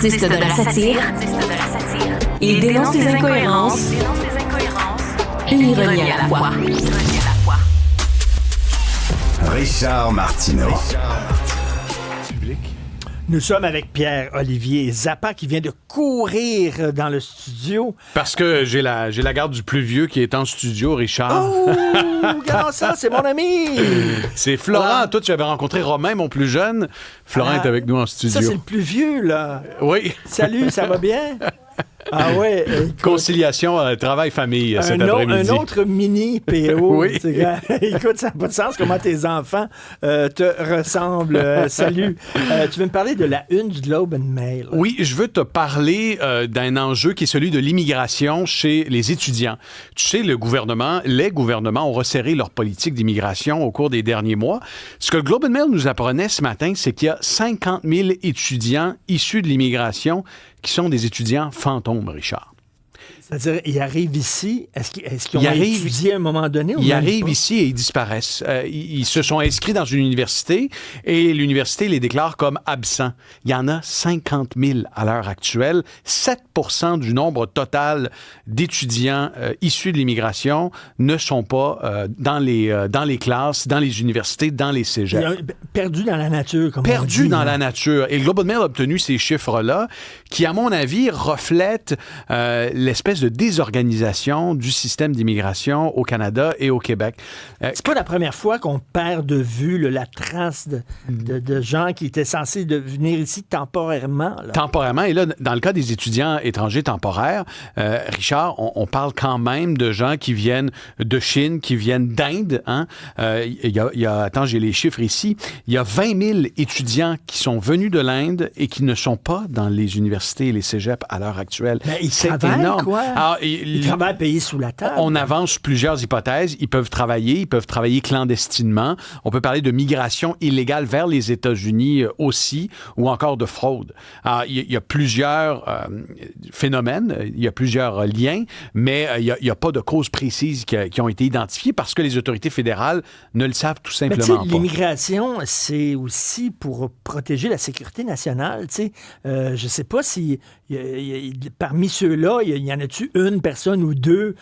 artiste de la satire. Il dénonce les incohérences. Une ironie à la fois. Richard Martineau. Nous sommes avec Pierre-Olivier Zappa qui vient de courir dans le studio. Parce que j'ai la garde du plus vieux qui est en studio, Richard. Oh, regarde ça, c'est mon ami! C'est Florent. Voilà. Toi, tu avais rencontré Romain, mon plus jeune. Florent est avec nous en studio. Ça, c'est le plus vieux, là. Oui. Salut, ça va bien? Ah ouais. Conciliation, travail-famille cet après-midi. Un autre mini PO. Oui. Écoute, ça n'a pas de sens comment tes enfants te ressemblent. Salut. Tu veux me parler de la une du Globe and Mail. Oui, je veux te parler d'un enjeu qui est celui de l'immigration chez les étudiants. Tu sais, les gouvernements ont resserré leur politique d'immigration au cours des derniers mois. Ce que le Globe and Mail nous apprenait ce matin, c'est qu'il y a 50 000 étudiants issus de l'immigration qui sont des étudiants fantômes, Richard. C'est-à-dire, ils arrivent ici, est-ce qu'ils ont étudié à un moment donné? Ils arrivent ici et ils disparaissent. Ils se sont inscrits dans une université et l'université les déclare comme absents. Il y en a 50 000 à l'heure actuelle. 7 % du nombre total d'étudiants issus de l'immigration ne sont pas dans les classes, dans les universités, dans les cégeps. Perdus dans la nature, comme on dit. Perdus dans la nature. Et le Globe and Mail a obtenu ces chiffres-là qui, à mon avis, reflètent l'espèce de désorganisation du système d'immigration au Canada et au Québec. C'est pas la première fois qu'on perd de vue la trace de gens qui étaient censés venir ici temporairement. Là. Temporairement. Et là, dans le cas des étudiants étrangers temporaires, Richard, on parle quand même de gens qui viennent de Chine, qui viennent d'Inde. Hein? Attends, j'ai les chiffres ici. Il y a 20 000 étudiants qui sont venus de l'Inde et qui ne sont pas dans les universités et les cégeps à l'heure actuelle. Mais ils c'est travaillent, énorme. Quoi? Alors, ils travaillent payés sous la table. On avance plusieurs hypothèses. Ils peuvent travailler clandestinement. On peut parler de migration illégale vers les États-Unis aussi, ou encore de fraude. Alors, il y a plusieurs phénomènes, il y a plusieurs liens, mais il n'y a pas de causes précises qui ont été identifiées parce que les autorités fédérales ne le savent tout simplement pas. L'immigration, c'est aussi pour protéger la sécurité nationale. Je ne sais pas si parmi ceux-là, il y en a-tu une personne ou deux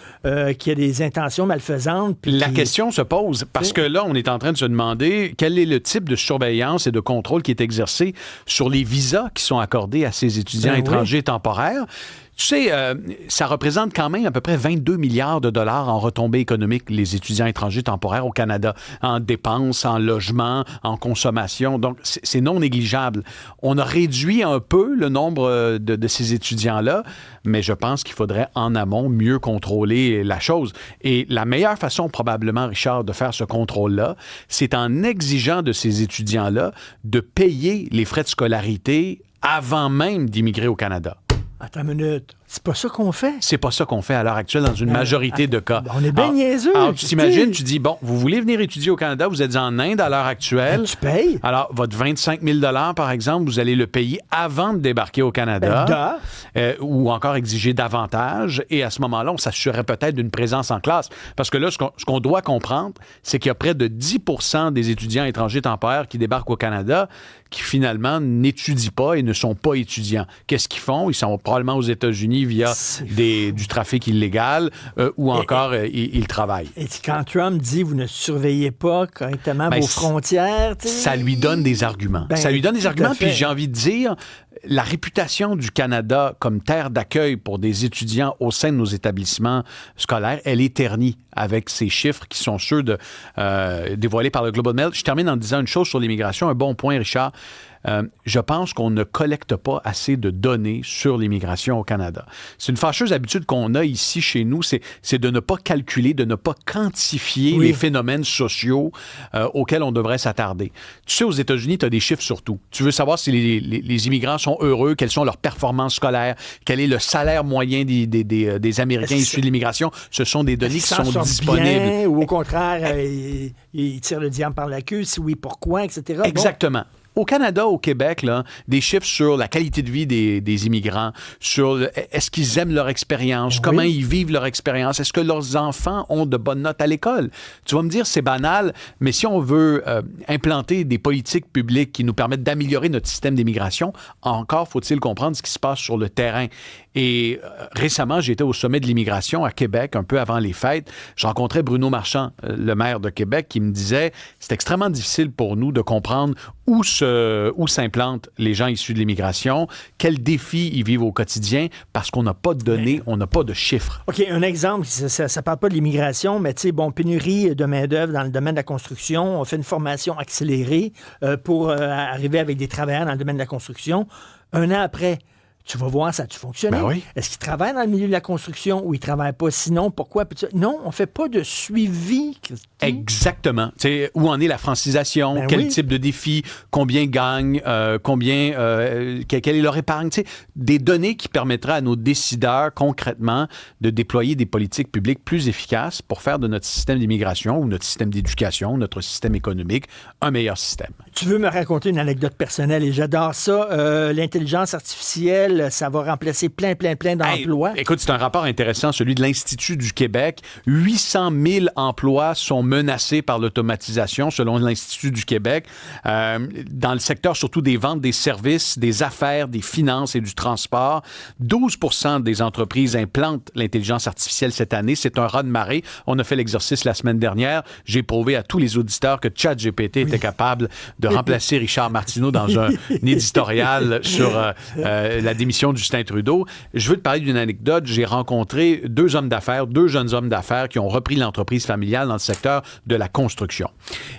qui a des intentions malfaisantes? La question se pose parce que là, on est en train de se demander quel est le type de surveillance et de contrôle qui est exercé sur les visas qui sont accordés à ces étudiants étrangers temporaires. Tu sais, ça représente quand même à peu près 22 milliards de dollars en retombées économiques, les étudiants étrangers temporaires au Canada, en dépenses, en logement, en consommation. Donc, c'est non négligeable. On a réduit un peu le nombre de ces étudiants-là, mais je pense qu'il faudrait en amont mieux contrôler la chose. Et la meilleure façon, probablement, Richard, de faire ce contrôle-là, c'est en exigeant de ces étudiants-là de payer les frais de scolarité avant même d'immigrer au Canada. Attends une minute. C'est pas ça qu'on fait? C'est pas ça qu'on fait à l'heure actuelle dans une majorité de cas. On est bien niaiseux. Alors, tu t'imagines, tu dis, bon, vous voulez venir étudier au Canada, vous êtes en Inde à l'heure actuelle. Tu payes. Alors, votre 25 000 $, par exemple, vous allez le payer avant de débarquer au Canada. Ou encore exiger davantage. Et à ce moment-là, on s'assurerait peut-être d'une présence en classe. Parce que là, ce qu'on doit comprendre, c'est qu'il y a près de 10 % des étudiants étrangers temporaires qui débarquent au Canada qui, finalement, n'étudient pas et ne sont pas étudiants. Qu'est-ce qu'ils font? Ils sont probablement aux États-Unis via du trafic illégal ou encore ils travaillent. Et quand Trump dit « vous ne surveillez pas correctement vos frontières », ça lui donne des arguments. Ça lui donne des arguments, puis j'ai envie de dire, la réputation du Canada comme terre d'accueil pour des étudiants au sein de nos établissements scolaires, elle est ternie avec ces chiffres qui sont ceux dévoilés par le Globe and Mail. Je termine en disant une chose sur l'immigration, un bon point, Richard. Je pense qu'on ne collecte pas assez de données sur l'immigration au Canada. C'est une fâcheuse habitude qu'on a ici chez nous, c'est de ne pas calculer, de ne pas quantifier les phénomènes sociaux auxquels on devrait s'attarder. Tu sais, aux États-Unis, tu as des chiffres sur tout. Tu veux savoir si les immigrants sont heureux, quelles sont leurs performances scolaires, quel est le salaire moyen des Américains issus de l'immigration. Ce sont des données qui sont disponibles. Bien, ou au contraire, ils tirent le diable par la queue, si oui, pourquoi, etc. Exactement. Au Canada, au Québec, là, des chiffres sur la qualité de vie des immigrants, sur est-ce qu'ils aiment leur expérience, comment ils vivent leur expérience, est-ce que leurs enfants ont de bonnes notes à l'école. Tu vas me dire, c'est banal, mais si on veut implanter des politiques publiques qui nous permettent d'améliorer notre système d'immigration, encore faut-il comprendre ce qui se passe sur le terrain. Et récemment, j'étais au sommet de l'immigration à Québec, un peu avant les fêtes. Je rencontrais Bruno Marchand, le maire de Québec, qui me disait « C'est extrêmement difficile pour nous de comprendre où s'implantent les gens issus de l'immigration, quels défis ils vivent au quotidien, parce qu'on n'a pas de données, on n'a pas de chiffres. » OK, un exemple, ça ne parle pas de l'immigration, mais tu sais, bon, pénurie de main-d'œuvre dans le domaine de la construction. On fait une formation accélérée pour arriver avec des travailleurs dans le domaine de la construction. Un an après, tu vas voir, ça a-tu fonctionné? Ben oui. Est-ce qu'ils travaillent dans le milieu de la construction ou ils ne travaillent pas? Sinon, pourquoi? Non, on ne fait pas de suivi. Exactement. T'sais, où en est la francisation? Ben quel type de défi? Combien gagnent? Quelle est leur épargne? T'sais, des données qui permettraient à nos décideurs, concrètement, de déployer des politiques publiques plus efficaces pour faire de notre système d'immigration ou notre système d'éducation, notre système économique, un meilleur système. Tu veux me raconter une anecdote personnelle et j'adore ça. L'intelligence artificielle, ça va remplacer plein d'emplois. Hey, écoute, c'est un rapport intéressant, celui de l'Institut du Québec. 800 000 emplois sont menacés par l'automatisation, selon l'Institut du Québec, dans le secteur surtout des ventes, des services, des affaires, des finances et du transport. 12% des entreprises implantent l'intelligence artificielle cette année. C'est un raz-de-marée. On a fait l'exercice la semaine dernière. J'ai prouvé à tous les auditeurs que ChatGPT était capable de remplacer Richard Martineau dans un éditorial sur la démission de Justin Trudeau. Je veux te parler d'une anecdote. J'ai rencontré deux jeunes hommes d'affaires qui ont repris l'entreprise familiale dans le secteur de la construction.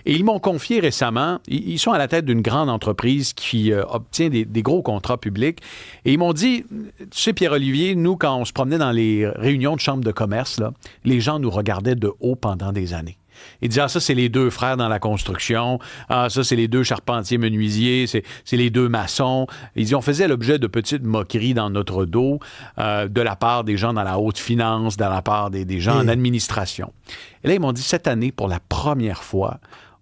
Et ils m'ont confié récemment, ils sont à la tête d'une grande entreprise qui obtient des gros contrats publics, et ils m'ont dit, tu sais, Pierre-Olivier, nous, quand on se promenait dans les réunions de chambre de commerce, là, les gens nous regardaient de haut pendant des années. Ils disaient, ça, c'est les deux frères dans la construction. Ça, c'est les deux charpentiers menuisiers. C'est les deux maçons. Ils disaient, on faisait l'objet de petites moqueries dans notre dos de la part des gens dans la haute finance, de la part des gens en administration. Et là, ils m'ont dit, cette année, pour la première fois,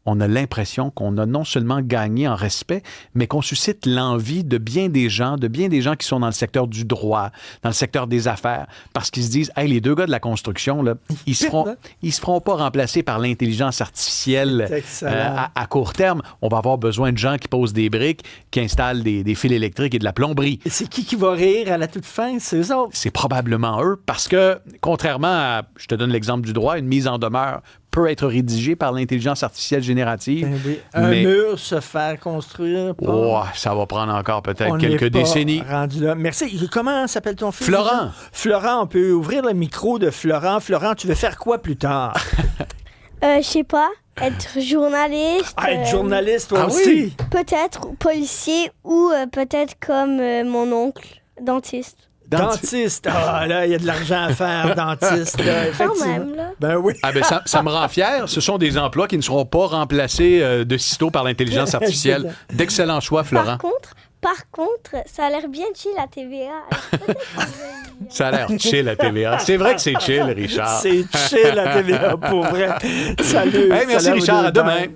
on a l'impression qu'on a non seulement gagné en respect, mais qu'on suscite l'envie de bien des gens qui sont dans le secteur du droit, dans le secteur des affaires, parce qu'ils se disent, hey, les deux gars de la construction, là, ils se feront pas remplacer par l'intelligence artificielle à court terme. On va avoir besoin de gens qui posent des briques, qui installent des fils électriques et de la plomberie. Et c'est qui va rire à la toute fin? C'est eux autres. C'est probablement eux, parce que, contrairement à, je te donne l'exemple du droit, une mise en demeure peut être rédigé par l'intelligence artificielle générative. Ben oui. Un mur se faire construire. Ça va prendre encore peut-être quelques décennies. Rendu là. Merci. Comment s'appelle ton fils? Florent. Florent, on peut ouvrir le micro de Florent. Florent, tu veux faire quoi plus tard? Je sais pas. Être journaliste. Être journaliste, toi aussi? Oui. Peut-être policier ou peut-être comme mon oncle, dentiste. Dentiste. Ah, là, il y a de l'argent à faire, dentiste. Là, quand même, là. Ben oui. Ah, ben ça me rend fier. Ce sont des emplois qui ne seront pas remplacés de sitôt par l'intelligence artificielle. D'excellents choix, Florent. Par contre, ça a l'air bien chill à TVA. Ça a l'air chill à TVA. C'est vrai que c'est chill, Richard. C'est chill à TVA, pour vrai. Salut. Hey, merci, Richard. À demain.